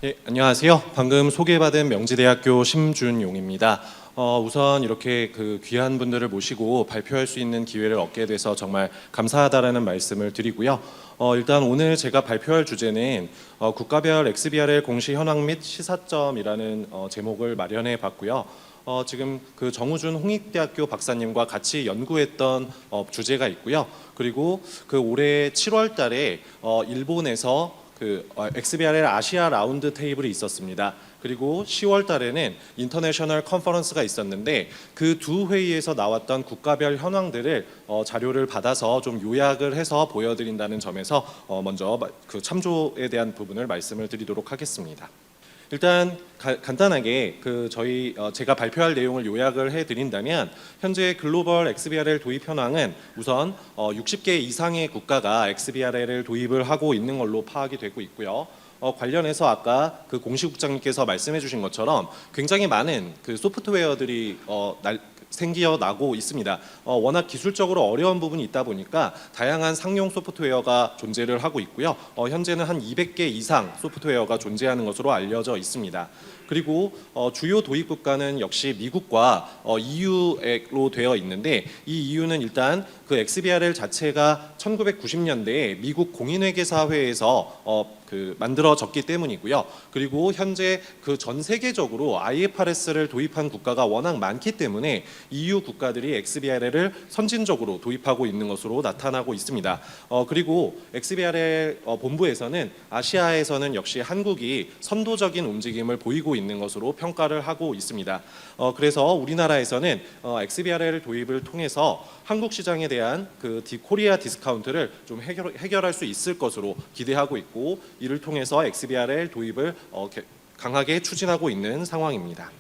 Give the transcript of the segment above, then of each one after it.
예, 안녕하세요. 방금 소개받은 명지대학교 심준용입니다. 우선 이렇게 귀한 분들을 모시고 발표할 수 있는 기회를 얻게 돼서 정말 감사하다라는 말씀을 드리고요. 일단 오늘 제가 발표할 주제는 국가별 XBRL 공시 현황 및 시사점이라는 제목을 마련해 봤고요. 지금 정우준 홍익대학교 박사님과 같이 연구했던 주제가 있고요. 그리고 올해 7월 달에 일본에서 XBRL 아시아 라운드 테이블이 있었습니다. 그리고 10월 달에는 인터내셔널 컨퍼런스가 있었는데 그 두 회의에서 나왔던 국가별 현황들을 자료를 받아서 좀 요약을 해서 보여드린다는 점에서 먼저 참조에 대한 부분을 말씀을 드리도록 하겠습니다. 일단 간단하게 제가 발표할 내용을 요약을 해드린다면 현재 글로벌 XBRL 도입 현황은 우선 60개 이상의 국가가 XBRL을 도입을 하고 있는 걸로 파악이 되고 있고요. 관련해서 아까 공시국장님께서 말씀해 주신 것처럼 굉장히 많은 소프트웨어들이 생겨나고 있습니다. 워낙 기술적으로 어려운 부분이 있다 보니까 다양한 상용 소프트웨어가 존재를 하고 있고요. 현재는 한 200개 이상 소프트웨어가 존재하는 것으로 알려져 있습니다. 그리고 주요 도입 국가는 역시 미국과 EU로 되어 있는데 이 EU는 일단 XBRL 자체가 1990년대에 미국 공인회계사회에서 만들어졌기 때문이고요. 그리고 현재 전 세계적으로 IFRS를 도입한 국가가 워낙 많기 때문에 EU 국가들이 XBRL을 선진적으로 도입하고 있는 것으로 나타나고 있습니다. 그리고 XBRL 본부에서는 아시아에서는 역시 한국이 선도적인 움직임을 보이고 있는 것으로 평가를 하고 있습니다. 그래서 우리나라에서는 XBRL 도입을 통해서 한국 시장에 대한 코리아 디스카운트를 좀 해결할 수 있을 것으로 기대하고 있고 이를 통해서 XBRL 도입을 강하게 추진하고 있는 상황입니다.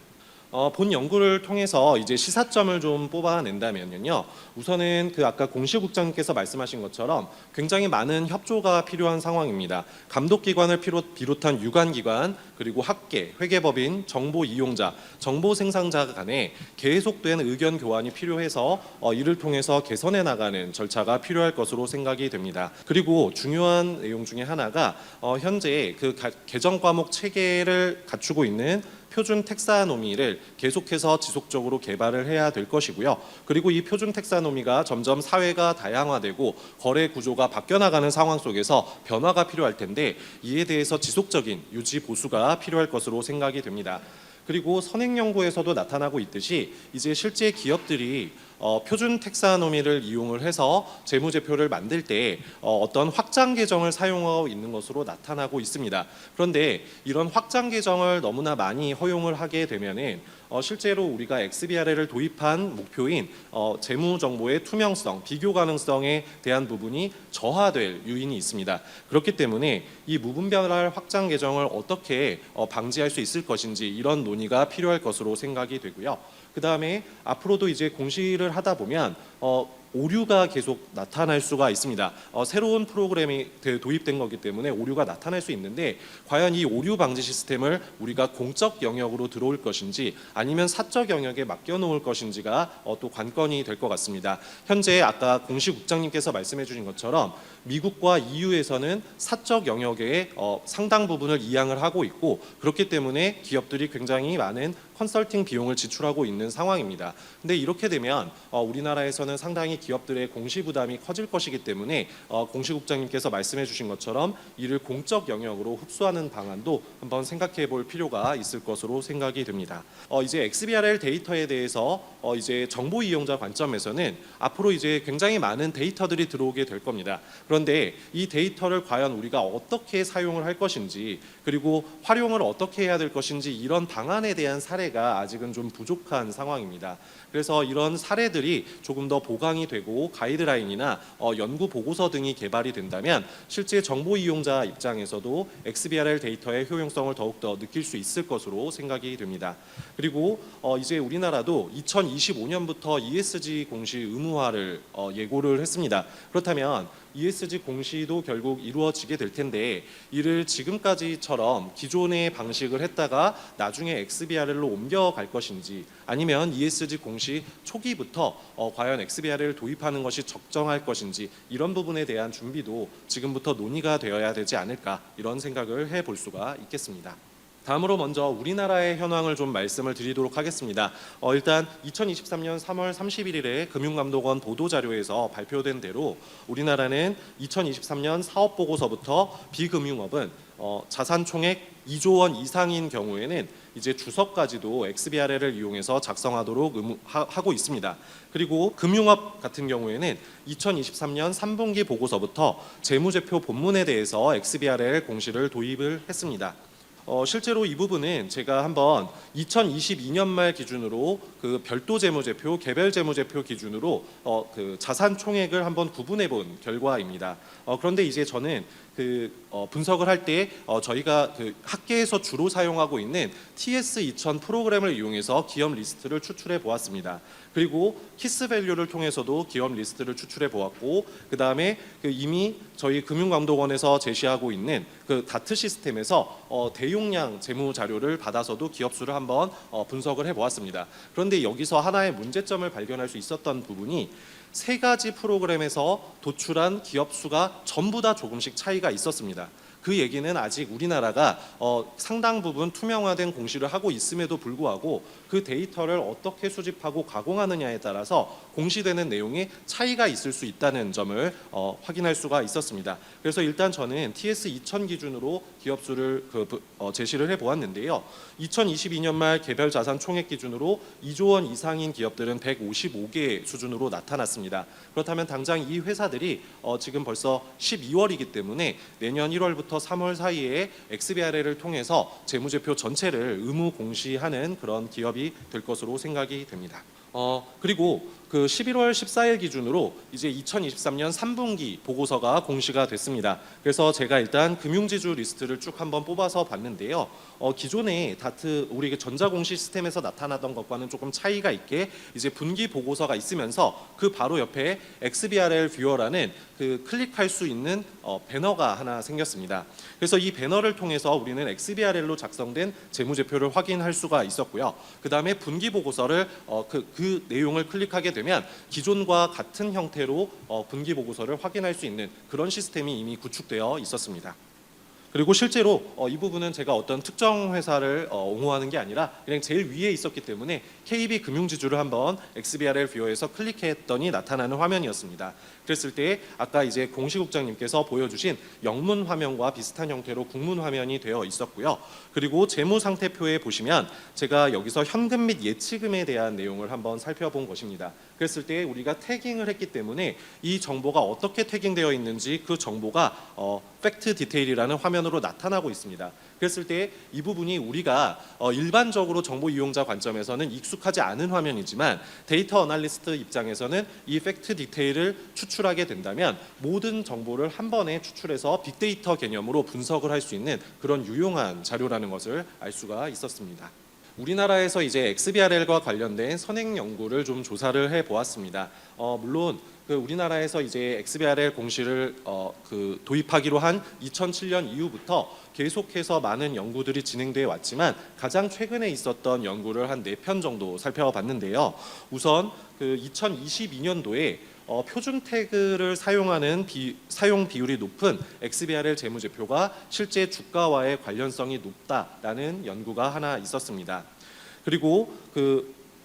본 연구를 통해서 이제 시사점을 좀 뽑아낸다면요. 우선은 아까 공시국장님께서 말씀하신 것처럼 굉장히 많은 협조가 필요한 상황입니다. 감독기관을 비롯한 유관기관 그리고 학계, 회계법인, 정보 이용자, 정보 생산자 간에 계속된 의견 교환이 필요해서 이를 통해서 개선해 나가는 절차가 필요할 것으로 생각이 됩니다. 그리고 중요한 내용 중에 하나가 현재 개정 과목 체계를 갖추고 있는 표준 텍사노미를 계속해서 지속적으로 개발을 해야 될 것이고요. 그리고 이 표준 텍사노미가 점점 사회가 다양화되고 거래 구조가 바뀌어 나가는 상황 속에서 변화가 필요할 텐데 이에 대해서 지속적인 유지 보수가 필요할 것으로 생각이 됩니다. 그리고 선행연구에서도 나타나고 있듯이 이제 실제 기업들이 표준 텍사노미를 이용을 해서 재무제표를 만들 때 어떤 확장 계정을 사용하고 있는 것으로 나타나고 있습니다. 그런데 이런 확장 계정을 너무나 많이 허용을 하게 되면은 실제로 우리가 XBRL을 도입한 목표인 재무 정보의 투명성, 비교 가능성에 대한 부분이 저하될 요인이 있습니다. 그렇기 때문에 이 무분별할 확장 계정을 어떻게 방지할 수 있을 것인지 이런 논의가 필요할 것으로 생각이 되고요. 그 다음에 앞으로도 이제 공시를 하다 보면 오류가 계속 나타날 수가 있습니다. 새로운 프로그램이 도입된 거기 때문에 오류가 나타날 수 있는데 과연 이 오류 방지 시스템을 우리가 공적 영역으로 들어올 것인지 아니면 사적 영역에 맡겨놓을 것인지가 또 관건이 될 것 같습니다. 현재 아까 공시국장님께서 말씀해 주신 것처럼 미국과 EU에서는 사적 영역에 상당 부분을 이양을 하고 있고 그렇기 때문에 기업들이 굉장히 많은 컨설팅 비용을 지출하고 있는 상황입니다. 근데 이렇게 되면 우리나라에서는 상당히 기업들의 공시 부담이 커질 것이기 때문에 공시국장님께서 말씀해 주신 것처럼 이를 공적 영역으로 흡수하는 방안도 한번 생각해 볼 필요가 있을 것으로 생각이 됩니다. 이제 XBRL 데이터에 대해서 이제 정보 이용자 관점에서는 앞으로 이제 굉장히 많은 데이터들이 들어오게 될 겁니다. 그런데 이 데이터를 과연 우리가 어떻게 사용을 할 것인지 그리고 활용을 어떻게 해야 될 것인지 이런 방안에 대한 사례가 아직은 좀 부족한 상황입니다. 그래서 이런 사례들이 조금 더 보강이 되고 가이드라인이나 연구 보고서 등이 개발이 된다면 실제 정보 이용자 입장에서도 XBRL 데이터의 효용성을 더욱더 느낄 수 있을 것으로 생각이 됩니다. 그리고 이제 우리나라도 2025년부터 ESG 공시 의무화를 예고를 했습니다. 그렇다면 ESG 공시도 결국 이루어지게 될 텐데 이를 지금까지처럼 기존의 방식을 했다가 나중에 XBRL로 옮겨갈 것인지 아니면 ESG 공시 초기부터 과연 XBRL을 도입하는 것이 적정할 것인지 이런 부분에 대한 준비도 지금부터 논의가 되어야 되지 않을까 이런 생각을 해볼 수가 있겠습니다. 다음으로 먼저 우리나라의 현황을 좀 말씀을 드리도록 하겠습니다. 일단 2023년 3월 31일에 금융감독원 보도자료에서 발표된 대로 우리나라는 2023년 사업보고서부터 비금융업은 자산 총액 2조 원 이상인 경우에는 이제 주석까지도 XBRL을 이용해서 작성하도록 하고 있습니다. 그리고 금융업 같은 경우에는 2023년 3분기 보고서부터 재무제표 본문에 대해서 XBRL 공시를 도입을 했습니다. 실제로 이 부분은 제가 한번 2022년 말 기준으로 그 별도 재무제표, 개별 재무제표 기준으로 그 자산 총액을 한번 구분해 본 결과입니다. 그런데 이제 저는 분석을 할 때 저희가 학계에서 주로 사용하고 있는 TS2000 프로그램을 이용해서 기업 리스트를 추출해 보았습니다. 그리고 키스 밸류를 통해서도 기업 리스트를 추출해 보았고 그 다음에 이미 저희 금융감독원에서 제시하고 있는 그 다트 시스템에서 대용량 재무 자료를 받아서도 기업 수를 한번 분석을 해 보았습니다. 그런데 여기서 하나의 문제점을 발견할 수 있었던 부분이 세 가지 프로그램에서 도출한 기업 수가 전부 다 조금씩 차이가 있었습니다. 그 얘기는 아직 우리나라가 상당 부분 투명화된 공시를 하고 있음에도 불구하고 그 데이터를 어떻게 수집하고 가공하느냐에 따라서 공시되는 내용에 차이가 있을 수 있다는 점을 확인할 수가 있었습니다. 그래서 일단 저는 TS2000 기준으로 기업 수를 제시를 해보았는데요. 2022년 말 개별 자산 총액 기준으로 2조 원 이상인 기업들은 155개 수준으로 나타났습니다. 그렇다면 당장 이 회사들이 지금 벌써 12월이기 때문에 내년 1월부터 3월 사이에 XBRL을 통해서 재무제표 전체를 의무 공시하는 그런 기업이 될 것으로 생각이 됩니다. 그리고 그 11월 14일 기준으로 이제 2023년 3분기 보고서가 공시가 됐습니다. 그래서 제가 일단 금융지주 리스트를 쭉 한번 뽑아서 봤는데요. 기존의 다트 우리 전자공시 시스템에서 나타나던 것과는 조금 차이가 있게 이제 분기 보고서가 있으면서 그 바로 옆에 XBRL 뷰어라는 그 클릭할 수 있는 배너가 하나 생겼습니다. 그래서 이 배너를 통해서 우리는 XBRL로 작성된 재무제표를 확인할 수가 있었고요. 그 다음에 분기 보고서를 그 내용을 클릭하게 되면 기존과 같은 형태로 분기 보고서를 확인할 수 있는 그런 시스템이 이미 구축되어 있었습니다. 그리고 실제로 이 부분은 제가 어떤 특정 회사를 옹호하는 게 아니라 그냥 제일 위에 있었기 때문에 KB 금융지주를 한번 XBRL 뷰어에서 클릭했더니 나타나는 화면이었습니다. 그랬을 때 아까 이제 공시국장님께서 보여주신 영문 화면과 비슷한 형태로 국문 화면이 되어 있었고요. 그리고 재무상태표에 보시면 제가 여기서 현금 및 예치금에 대한 내용을 한번 살펴본 것입니다. 그랬을 때 우리가 태깅을 했기 때문에 이 정보가 어떻게 태깅되어 있는지 그 정보가 팩트 디테일이라는 화면으로 나타나고 있습니다. 그랬을 때 이 부분이 우리가 일반적으로 정보 이용자 관점에서는 익숙하지 않은 화면이지만 데이터 어널리스트 입장에서는 이 팩트 디테일을 추출하게 된다면 모든 정보를 한 번에 추출해서 빅데이터 개념으로 분석을 할 수 있는 그런 유용한 자료라는 것을 알 수가 있었습니다. 우리나라에서 이제 XBRL과 관련된 선행 연구를 좀 조사를 해 보았습니다. 물론 우리나라에서 이제 XBRL 공시를 도입하기로 한 2007년 이후부터 계속해서 많은 연구들이 진행되어 왔지만 가장 최근에 있었던 연구를 한 4편 정도 살펴봤는데요. 우선 2022년도에 표준 태그를 사용하는 사용 비율이 높은 XBRL 재무제표가 실제 주가와의 관련성이 높다라는 연구가 하나 있었습니다. 그리고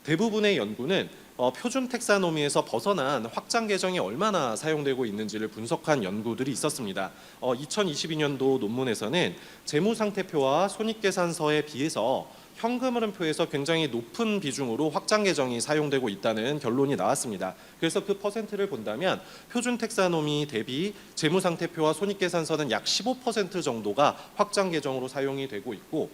대부분의 연구는 표준 텍사노미에서 벗어난 확장 계정이 얼마나 사용되고 있는지를 분석한 연구들이 있었습니다. 2022년도 논문에서는 재무상태표와 손익계산서에 비해서 현금 흐름표에서 굉장히 높은 비중으로 확장 계정이 사용되고 있다는 결론이 나왔습니다. 그래서 그 퍼센트를 본다면 표준 텍사노미 대비 재무상태표와 손익계산서는 약 15% 정도가 확장 계정으로 사용이 되고 있고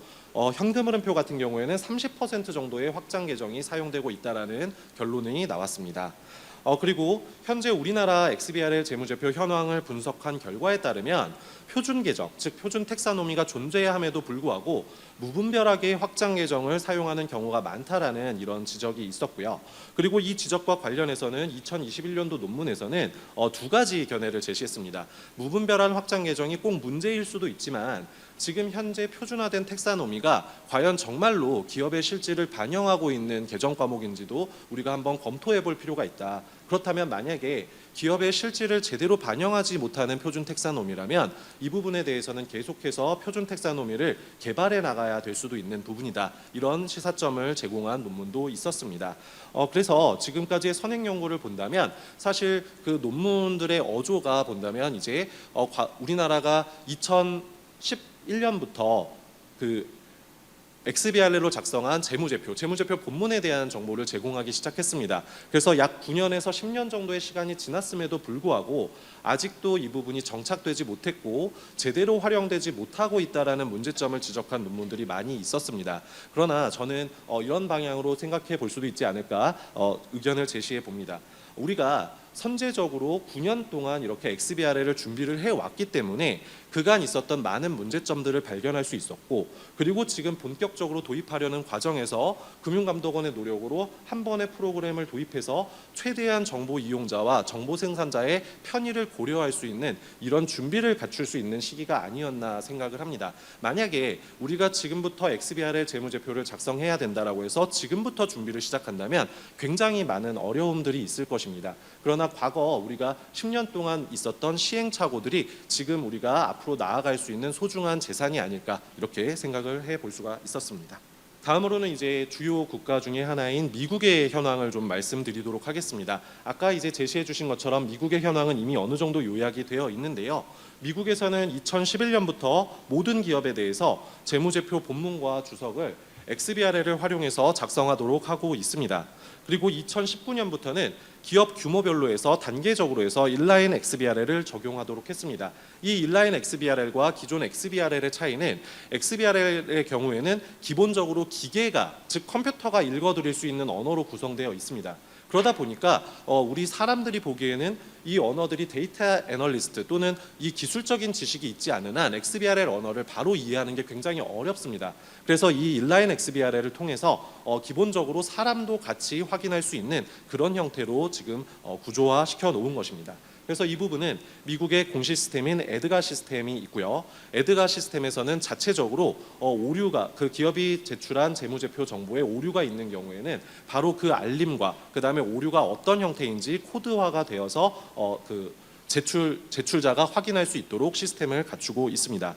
현금 흐름표 같은 경우에는 30% 정도의 확장 계정이 사용되고 있다라는 결론이 나왔습니다. 그리고 현재 우리나라 XBRL 재무제표 현황을 분석한 결과에 따르면 표준 계정, 즉 표준 텍사노미가 존재함에도 불구하고 무분별하게 확장 계정을 사용하는 경우가 많다라는 이런 지적이 있었고요. 그리고 이 지적과 관련해서는 2021년도 논문에서는 두 가지 견해를 제시했습니다. 무분별한 확장 계정이 꼭 문제일 수도 있지만 지금 현재 표준화된 텍사노미가 과연 정말로 기업의 실질을 반영하고 있는 계정 과목인지도 우리가 한번 검토해 볼 필요가 있다. 그렇다면 만약에 기업의 실질을 제대로 반영하지 못하는 표준 텍사노미라면 이 부분에 대해서는 계속해서 표준 텍사노미를 개발해 나가야 될 수도 있는 부분이다. 이런 시사점을 제공한 논문도 있었습니다. 그래서 지금까지의 선행 연구를 본다면 사실 그 논문들의 어조가 본다면 이제 우리나라가 2011년부터 그 XBRL로 작성한 재무제표 본문에 대한 정보를 제공하기 시작했습니다. 그래서 약 9년에서 10년 정도의 시간이 지났음에도 불구하고 아직도 이 부분이 정착되지 못했고 제대로 활용되지 못하고 있다라는 문제점을 지적한 논문들이 많이 있었습니다. 그러나 저는 이런 방향으로 생각해 볼 수도 있지 않을까 의견을 제시해 봅니다. 우리가 선제적으로 9년 동안 이렇게 XBRL을 준비를 해왔기 때문에 그간 있었던 많은 문제점들을 발견할 수 있었고 그리고 지금 본격적으로 도입하려는 과정에서 금융감독원의 노력으로 한 번의 프로그램을 도입해서 최대한 정보 이용자와 정보 생산자의 편의를 고려할 수 있는 이런 준비를 갖출 수 있는 시기가 아니었나 생각을 합니다. 만약에 우리가 지금부터 XBRL 재무제표를 작성해야 된다라고 해서 지금부터 준비를 시작한다면 굉장히 많은 어려움들이 있을 것입니다. 그러나 과거 우리가 10년 동안 있었던 시행착오들이 지금 우리가 앞으로 나아갈 수 있는 소중한 재산이 아닐까 이렇게 생각을 해볼 수가 있었습니다. 다음으로는 이제 주요 국가 중에 하나인 미국의 현황을 좀 말씀드리도록 하겠습니다. 아까 이제 제시해 주신 것처럼 미국의 현황은 이미 어느 정도 요약이 되어 있는데요. 미국에서는 2011년부터 모든 기업에 대해서 재무제표 본문과 주석을 XBRL을 활용해서 작성하도록 하고 있습니다. 그리고 2019년부터는 기업 규모별로 해서 단계적으로 해서 인라인 XBRL을 적용하도록 했습니다. 이 인라인 XBRL과 기존 XBRL의 차이는 XBRL의 경우에는 기본적으로 기계가 즉 컴퓨터가 읽어드릴 수 있는 언어로 구성되어 있습니다. 그러다 보니까 우리 사람들이 보기에는 이 언어들이 데이터 애널리스트 또는 이 기술적인 지식이 있지 않은 한 XBRL 언어를 바로 이해하는 게 굉장히 어렵습니다. 그래서 이 인라인 XBRL을 통해서 기본적으로 사람도 같이 확인할 수 있는 그런 형태로 지금 구조화 시켜 놓은 것입니다. 그래서 이 부분은 미국의 공 시스템인 에드가 시스템이 있고요. 에드가 시스템에서는 자체적으로 오류가 그 기업이 제출한 재무제표 정보에 오류가 있는 경우에는 바로 그 알림과 그 다음에 오류가 어떤 형태인지 코드화가 되어서 그 제출자가 확인할 수 있도록 시스템을 갖추고 있습니다.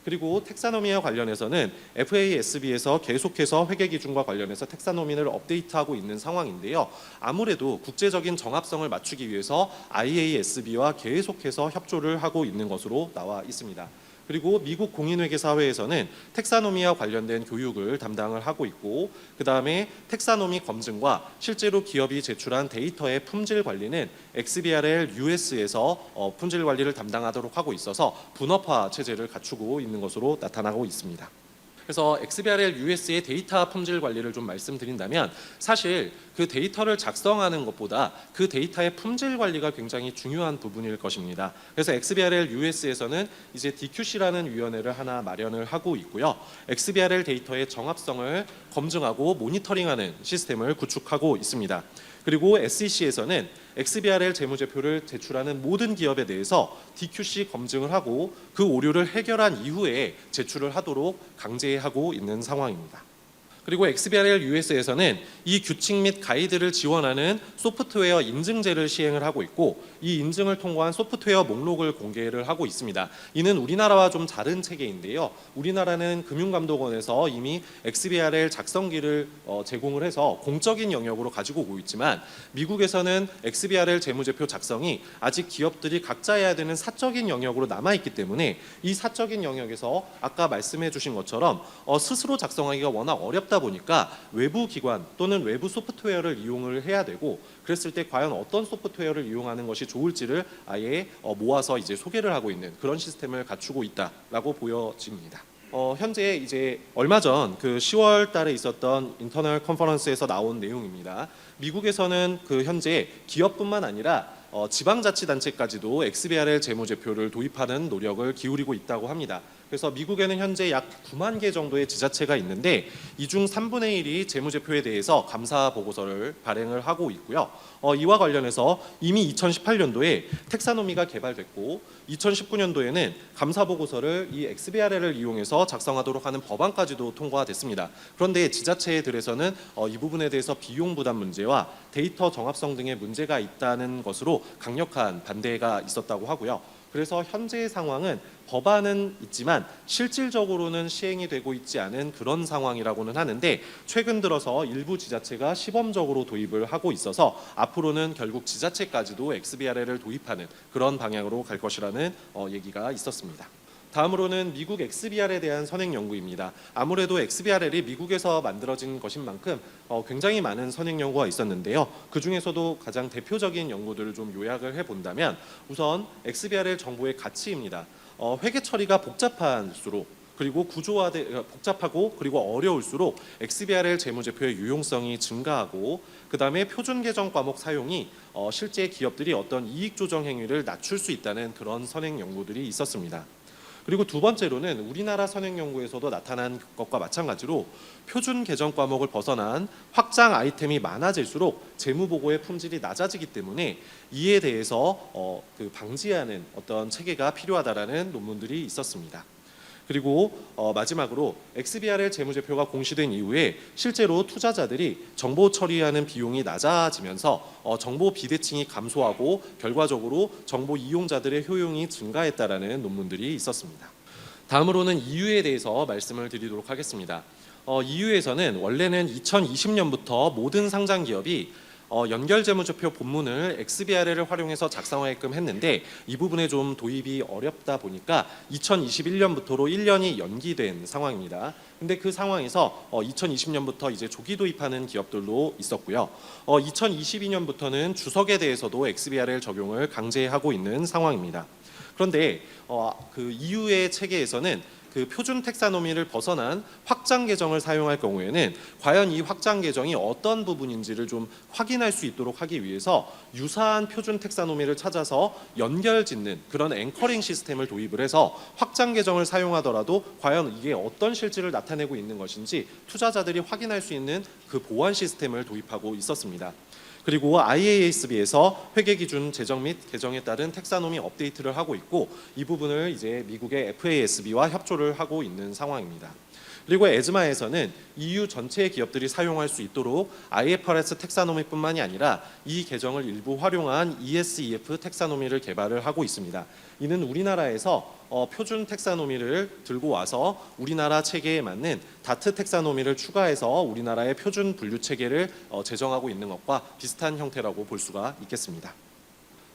그리고 텍사노미와 관련해서는 FASB에서 계속해서 회계 기준과 관련해서 텍사노미를 업데이트하고 있는 상황인데요. 아무래도 국제적인 정합성을 맞추기 위해서 IASB와 계속해서 협조를 하고 있는 것으로 나와 있습니다. 그리고 미국 공인회계사회에서는 텍사노미와 관련된 교육을 담당을 하고 있고 그 다음에 텍사노미 검증과 실제로 기업이 제출한 데이터의 품질 관리는 XBRL US에서 품질 관리를 담당하도록 하고 있어서 분업화 체제를 갖추고 있는 것으로 나타나고 있습니다. 그래서 XBRL US의 데이터 품질 관리를 좀 말씀드린다면 사실 그 데이터를 작성하는 것보다 그 데이터의 품질 관리가 굉장히 중요한 부분일 것입니다. 그래서 XBRL US에서는 이제 DQC라는 위원회를 하나 마련을 하고 있고요. XBRL 데이터의 정합성을 검증하고 모니터링하는 시스템을 구축하고 있습니다. 그리고 SEC에서는 XBRL 재무제표를 제출하는 모든 기업에 대해서 DQC 검증을 하고 그 오류를 해결한 이후에 제출을 하도록 강제하고 있는 상황입니다. 그리고 XBRL US에서는 이 규칙 및 가이드를 지원하는 소프트웨어 인증제를 시행을 하고 있고 이 인증을 통과한 소프트웨어 목록을 공개를 하고 있습니다. 이는 우리나라와 좀 다른 체계인데요. 우리나라는 금융감독원에서 이미 XBRL 작성기를 제공을 해서 공적인 영역으로 가지고 오고 있지만 미국에서는 XBRL 재무제표 작성이 아직 기업들이 각자 해야 되는 사적인 영역으로 남아있기 때문에 이 사적인 영역에서 아까 말씀해 주신 것처럼 스스로 작성하기가 워낙 어렵다 보니까 외부 기관 또는 외부 소프트웨어를 이용을 해야 되고 그랬을 때 과연 어떤 소프트웨어를 이용하는 것이 좋을지를 아예 모아서 이제 소개를 하고 있는 그런 시스템을 갖추고 있다라고 보여집니다. 현재 이제 얼마 전 그 10월 달에 있었던 인터널 컨퍼런스에서 나온 내용입니다. 미국에서는 그 현재 기업뿐만 아니라 지방자치단체까지도 XBRL 재무제표를 도입하는 노력을 기울이고 있다고 합니다. 그래서 미국에는 현재 약 9만 개 정도의 지자체가 있는데 이 중 3분의 1이 재무제표에 대해서 감사 보고서를 발행을 하고 있고요. 이와 관련해서 이미 2018년도에 텍사노미가 개발됐고 2019년도에는 감사 보고서를 이 XBRL을 이용해서 작성하도록 하는 법안까지도 통과됐습니다. 그런데 지자체들에서는 이 부분에 대해서 비용 부담 문제와 데이터 정합성 등의 문제가 있다는 것으로 강력한 반대가 있었다고 하고요. 그래서 현재의 상황은 법안은 있지만 실질적으로는 시행이 되고 있지 않은 그런 상황이라고는 하는데 최근 들어서 일부 지자체가 시범적으로 도입을 하고 있어서 앞으로는 결국 지자체까지도 XBRL을 도입하는 그런 방향으로 갈 것이라는 얘기가 있었습니다. 다음으로는 미국 XBR에 대한 선행 연구입니다. 아무래도 XBRL이 미국에서 만들어진 것인 만큼 굉장히 많은 선행 연구가 있었는데요. 그 중에서도 가장 대표적인 연구들을 좀 요약을 해본다면 우선 XBRL 정보의 가치입니다. 회계 처리가 복잡할수록 그리고 복잡하고 그리고 어려울수록 XBRL 재무제표의 유용성이 증가하고 그 다음에 표준 계정 과목 사용이 실제 기업들이 어떤 이익 조정 행위를 낮출 수 있다는 그런 선행 연구들이 있었습니다. 그리고 두 번째로는 우리나라 선행 연구에서도 나타난 것과 마찬가지로 표준 계정 과목을 벗어난 확장 아이템이 많아질수록 재무 보고의 품질이 낮아지기 때문에 이에 대해서 방지하는 어떤 체계가 필요하다라는 논문들이 있었습니다. 그리고 마지막으로 XBRL 재무제표가 공시된 이후에 실제로 투자자들이 정보 처리하는 비용이 낮아지면서 정보 비대칭이 감소하고 결과적으로 정보 이용자들의 효용이 증가했다라는 논문들이 있었습니다. 다음으로는 EU에 대해서 말씀을 드리도록 하겠습니다. EU에서는 원래는 2020년부터 모든 상장 기업이 연결재무제표 본문을 XBRL을 활용해서 작성하게끔 했는데 이 부분에 좀 도입이 어렵다 보니까 2021년부터로 1년이 연기된 상황입니다. 근데 그 상황에서 2020년부터 이제 조기 도입하는 기업들도 있었고요. 2022년부터는 주석에 대해서도 XBRL 적용을 강제하고 있는 상황입니다. 그런데 그 EU의 체계에서는 그 표준 텍사노미를 벗어난 확장 계정을 사용할 경우에는 과연 이 확장 계정이 어떤 부분인지를 좀 확인할 수 있도록 하기 위해서 유사한 표준 텍사노미를 찾아서 연결 짓는 그런 앵커링 시스템을 도입을 해서 확장 계정을 사용하더라도 과연 이게 어떤 실질을 나타내고 있는 것인지 투자자들이 확인할 수 있는 그 보안 시스템을 도입하고 있었습니다. 그리고 IASB에서 회계 기준 제정 및 개정에 따른 텍사노미 업데이트를 하고 있고 이 부분을 이제 미국의 FASB와 협조를 하고 있는 상황입니다. 그리고 에즈마에서는 EU 전체 기업들이 사용할 수 있도록 IFRS 텍사노미뿐만이 아니라 이 계정을 일부 활용한 ESEF 텍사노미를 개발을 하고 있습니다. 이는 우리나라에서 표준 텍사노미를 들고 와서 우리나라 체계에 맞는 다트 텍사노미를 추가해서 우리나라의 표준 분류 체계를 제정하고 있는 것과 비슷한 형태라고 볼 수가 있겠습니다.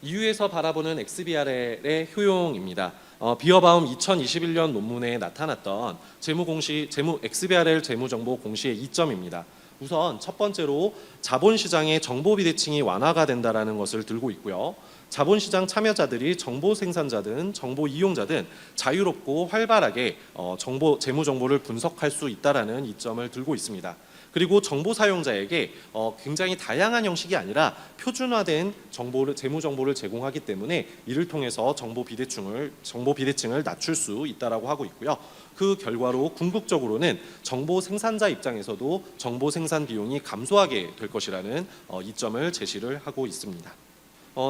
EU에서 바라보는 XBRL의 효용입니다. 비어바움 2021년 논문에 나타났던 XBRL 재무정보 공시의 이점입니다. 우선 첫 번째로 자본시장의 정보 비대칭이 완화가 된다는 것을 들고 있고요. 자본시장 참여자들이 정보 생산자든 정보 이용자든 자유롭고 활발하게 재무 정보를 분석할 수 있다는 이점을 들고 있습니다. 그리고 정보 사용자에게 굉장히 다양한 형식이 아니라 표준화된 재무 정보를 제공하기 때문에 이를 통해서 정보 비대칭을 낮출 수 있다라고 하고 있고요. 그 결과로 궁극적으로는 정보 생산자 입장에서도 정보 생산 비용이 감소하게 될 것이라는 이점을 제시를 하고 있습니다.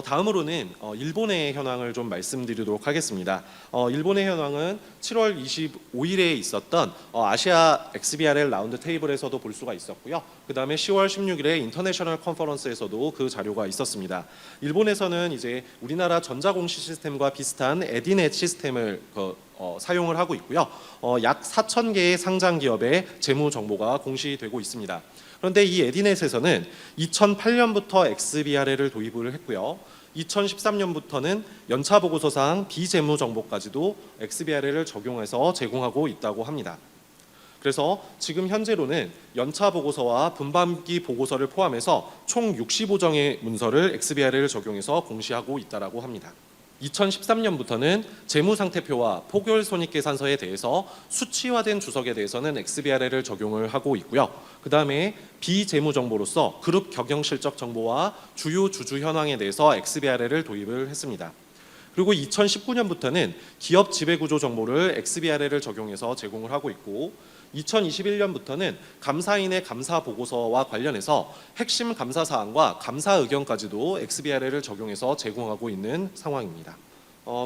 다음으로는 일본의 현황을 좀 말씀드리도록 하겠습니다. 일본의 현황은 7월 25일에 있었던 아시아 XBRL 라운드 테이블에서도 볼 수가 있었고요. 그 다음에 10월 16일에 인터내셔널 컨퍼런스에서도 그 자료가 있었습니다. 일본에서는 이제 우리나라 전자공시 시스템과 비슷한 에디넷 시스템을 사용을 하고 있고요. 약 4,000개의 상장 기업의 재무 정보가 공시되고 있습니다. 그런데 이 에디넷에서는 2008년부터 XBRL을 도입을 했고요. 2013년부터는 연차 보고서상 비재무 정보까지도 XBRL을 적용해서 제공하고 있다고 합니다. 그래서 지금 현재로는 연차 보고서와 분반기 보고서를 포함해서 총 65정의 문서를 XBRL을 적용해서 공시하고 있다고 합니다. 2013년부터는 재무상태표와 포괄손익계산서에 대해서 수치화된 주석에 대해서는 XBRL을 적용을 하고 있고요. 그 다음에 비재무정보로서 그룹 경영실적 정보와 주요 주주 현황에 대해서 XBRL을 도입을 했습니다. 그리고 2019년부터는 기업 지배구조 정보를 XBRL을 적용해서 제공을 하고 있고 2021년부터는 감사인의 감사 보고서와 관련해서 핵심 감사 사항과 감사 의견까지도 XBRL을 적용해서 제공하고 있는 상황입니다.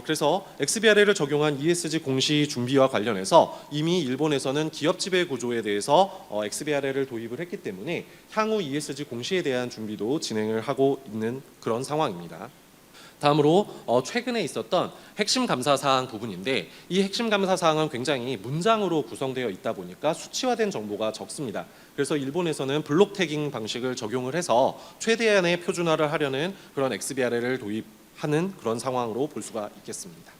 그래서 XBRL을 적용한 ESG 공시 준비와 관련해서 이미 일본에서는 기업 지배 구조에 대해서 XBRL을 도입을 했기 때문에 향후 ESG 공시에 대한 준비도 진행을 하고 있는 그런 상황입니다. 다음으로 최근에 있었던 핵심 감사 사항 부분인데 이 핵심 감사 사항은 굉장히 문장으로 구성되어 있다 보니까 수치화된 정보가 적습니다. 그래서 일본에서는 블록 태깅 방식을 적용을 해서 최대한의 표준화를 하려는 그런 XBRL을 도입하는 그런 상황으로 볼 수가 있겠습니다.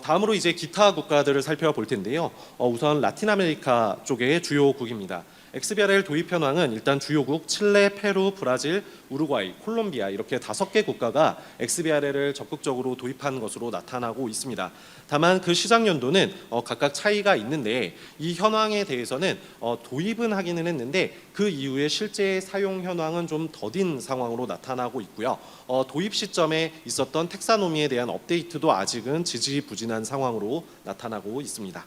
다음으로 이제 기타 국가들을 살펴볼 텐데요. 우선 라틴 아메리카 쪽의 주요국입니다. XBRL 도입 현황은 일단 주요국 칠레, 페루, 브라질, 우루과이, 콜롬비아 이렇게 5개 국가가 XBRL을 적극적으로 도입한 것으로 나타나고 있습니다. 다만 그 시작 연도는 각각 차이가 있는데 이 현황에 대해서는 도입은 하기는 했는데 그 이후에 실제 사용 현황은 좀 더딘 상황으로 나타나고 있고요. 도입 시점에 있었던 텍사노미에 대한 업데이트도 아직은 지지부진한 상황으로 나타나고 있습니다.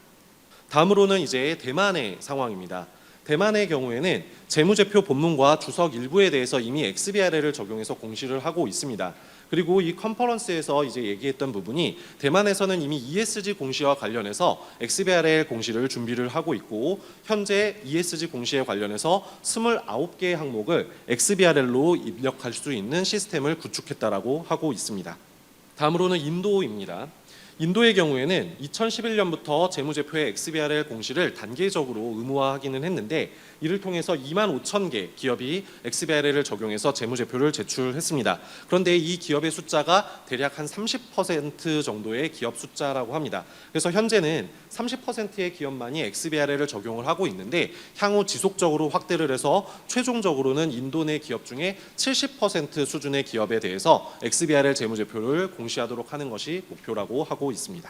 다음으로는 이제 대만의 상황입니다. 대만의 경우에는 재무제표 본문과 주석 일부에 대해서 이미 XBRL을 적용해서 공시를 하고 있습니다. 그리고 이 컨퍼런스에서 이제 얘기했던 부분이 대만에서는 이미 ESG 공시와 관련해서 XBRL 공시를 준비를 하고 있고 현재 ESG 공시에 관련해서 29개 항목을 XBRL로 입력할 수 있는 시스템을 구축했다라고 하고 있습니다. 다음으로는 인도입니다. 인도의 경우에는 2011년부터 재무제표의 XBRL 공시를 단계적으로 의무화하기는 했는데 이를 통해서 25,000개 기업이 XBRL을 적용해서 재무제표를 제출했습니다. 그런데 이 기업의 숫자가 대략 한 30% 정도의 기업 숫자라고 합니다. 그래서 현재는 30%의 기업만이 XBRL을 적용을 하고 있는데 향후 지속적으로 확대를 해서 최종적으로는 인도 내 기업 중에 70% 수준의 기업에 대해서 XBRL 재무제표를 공시하도록 하는 것이 목표라고 하고 있습니다.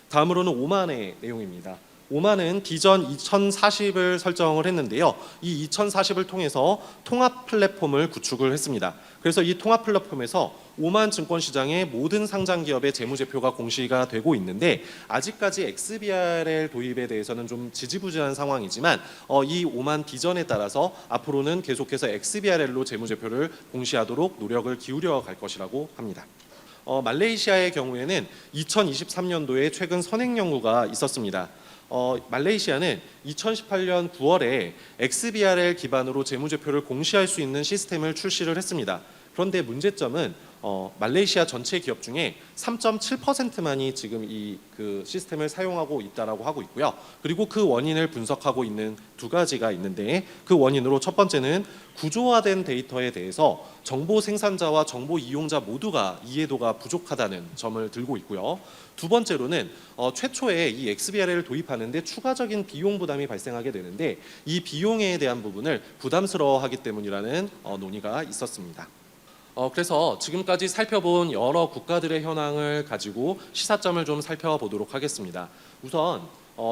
다음으로는 오만의 내용입니다. 오만은 비전 2040을 설정을 했는데요. 이 2040을 통해서 통합 플랫폼을 구축을 했습니다. 그래서 이 통합 플랫폼에서 오만 증권시장의 모든 상장 기업의 재무제표가 공시가 되고 있는데 아직까지 XBRL 도입에 대해서는 좀 지지부진한 상황이지만 이 오만 비전에 따라서 앞으로는 계속해서 XBRL로 재무제표를 공시하도록 노력을 기울여 갈 것이라고 합니다. 말레이시아의 경우에는 2023년도에 최근 선행 연구가 있었습니다. 말레이시아는 2018년 9월에 XBRL 기반으로 재무제표를 공시할 수 있는 시스템을 출시를 했습니다. 그런데 문제점은 말레이시아 전체 기업 중에 3.7%만이 지금 그 시스템을 사용하고 있다라고 하고 있고요. 그리고 그 원인을 분석하고 있는 두 가지가 있는데 그 원인으로 첫 번째는 구조화된 데이터에 대해서 정보 생산자와 정보 이용자 모두가 이해도가 부족하다는 점을 들고 있고요. 두 번째로는 최초에 이 XBRL을 도입하는데 추가적인 비용 부담이 발생하게 되는데 이 비용에 대한 부분을 부담스러워하기 때문이라는 논의가 있었습니다. 그래서 지금까지 살펴본 여러 국가들의 현황을 가지고 시사점을 좀 살펴보도록 하겠습니다. 우선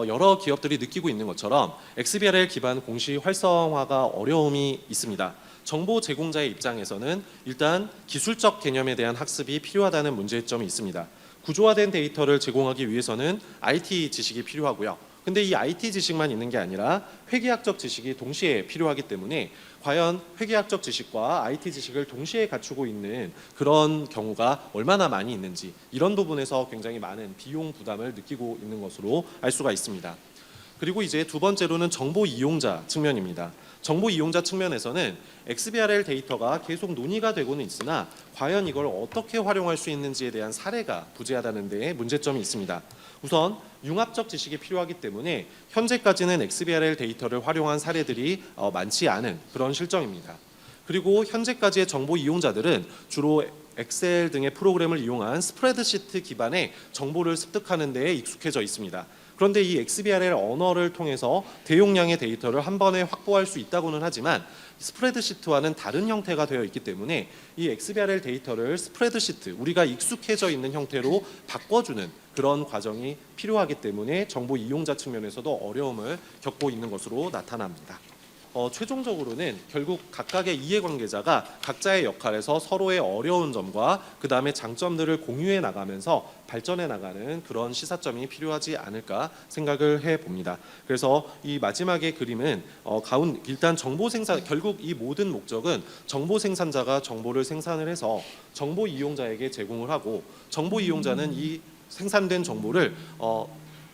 여러 기업들이 느끼고 있는 것처럼 XBRL 기반 공시 활성화가 어려움이 있습니다. 정보 제공자의 입장에서는 일단 기술적 개념에 대한 학습이 필요하다는 문제점이 있습니다. 구조화된 데이터를 제공하기 위해서는 IT 지식이 필요하고요. 근데 이 IT 지식만 있는 게 아니라 회계학적 지식이 동시에 필요하기 때문에 과연 회계학적 지식과 IT 지식을 동시에 갖추고 있는 그런 경우가 얼마나 많이 있는지 이런 부분에서 굉장히 많은 비용 부담을 느끼고 있는 것으로 알 수가 있습니다. 그리고 이제 두 번째로는 정보 이용자 측면입니다. 정보 이용자 측면에서는 XBRL 데이터가 계속 논의가 되고는 있으나 과연 이걸 어떻게 활용할 수 있는지에 대한 사례가 부재하다는 데 문제점이 있습니다. 우선 융합적 지식이 필요하기 때문에 현재까지는 XBRL 데이터를 활용한 사례들이 많지 않은 그런 실정입니다. 그리고 현재까지의 정보 이용자들은 주로 엑셀 등의 프로그램을 이용한 스프레드시트 기반의 정보를 습득하는 데에 익숙해져 있습니다. 그런데 이 XBRL 언어를 통해서 대용량의 데이터를 한 번에 확보할 수 있다고는 하지만 스프레드시트와는 다른 형태가 되어 있기 때문에 이 XBRL 데이터를 스프레드시트, 우리가 익숙해져 있는 형태로 바꿔주는 그런 과정이 필요하기 때문에 정보 이용자 측면에서도 어려움을 겪고 있는 것으로 나타납니다. 최종적으로는 결국 각각의 이해관계자가 각자의 역할에서 서로의 어려운 점과 그 다음에 장점들을 공유해 나가면서 발전해 나가는 그런 시사점이 필요하지 않을까 생각을 해봅니다. 그래서 이 마지막의 그림은 일단 정보 생산, 결국 이 모든 목적은 정보 생산자가 정보를 생산을 해서 정보 이용자에게 제공을 하고, 정보 이용자는 이 생산된 정보를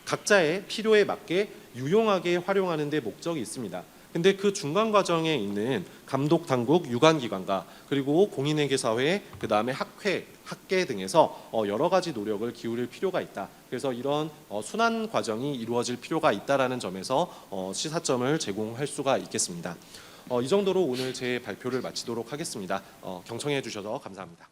각자의 필요에 맞게 유용하게 활용하는 데 목적이 있습니다. 근데 그 중간 과정에 있는 감독 당국, 유관기관과 그리고 공인회계사회, 그 다음에 학회, 학계 등에서 여러 가지 노력을 기울일 필요가 있다. 그래서 이런 순환 과정이 이루어질 필요가 있다라는 점에서 시사점을 제공할 수가 있겠습니다. 이 정도로 오늘 제 발표를 마치도록 하겠습니다. 경청해 주셔서 감사합니다.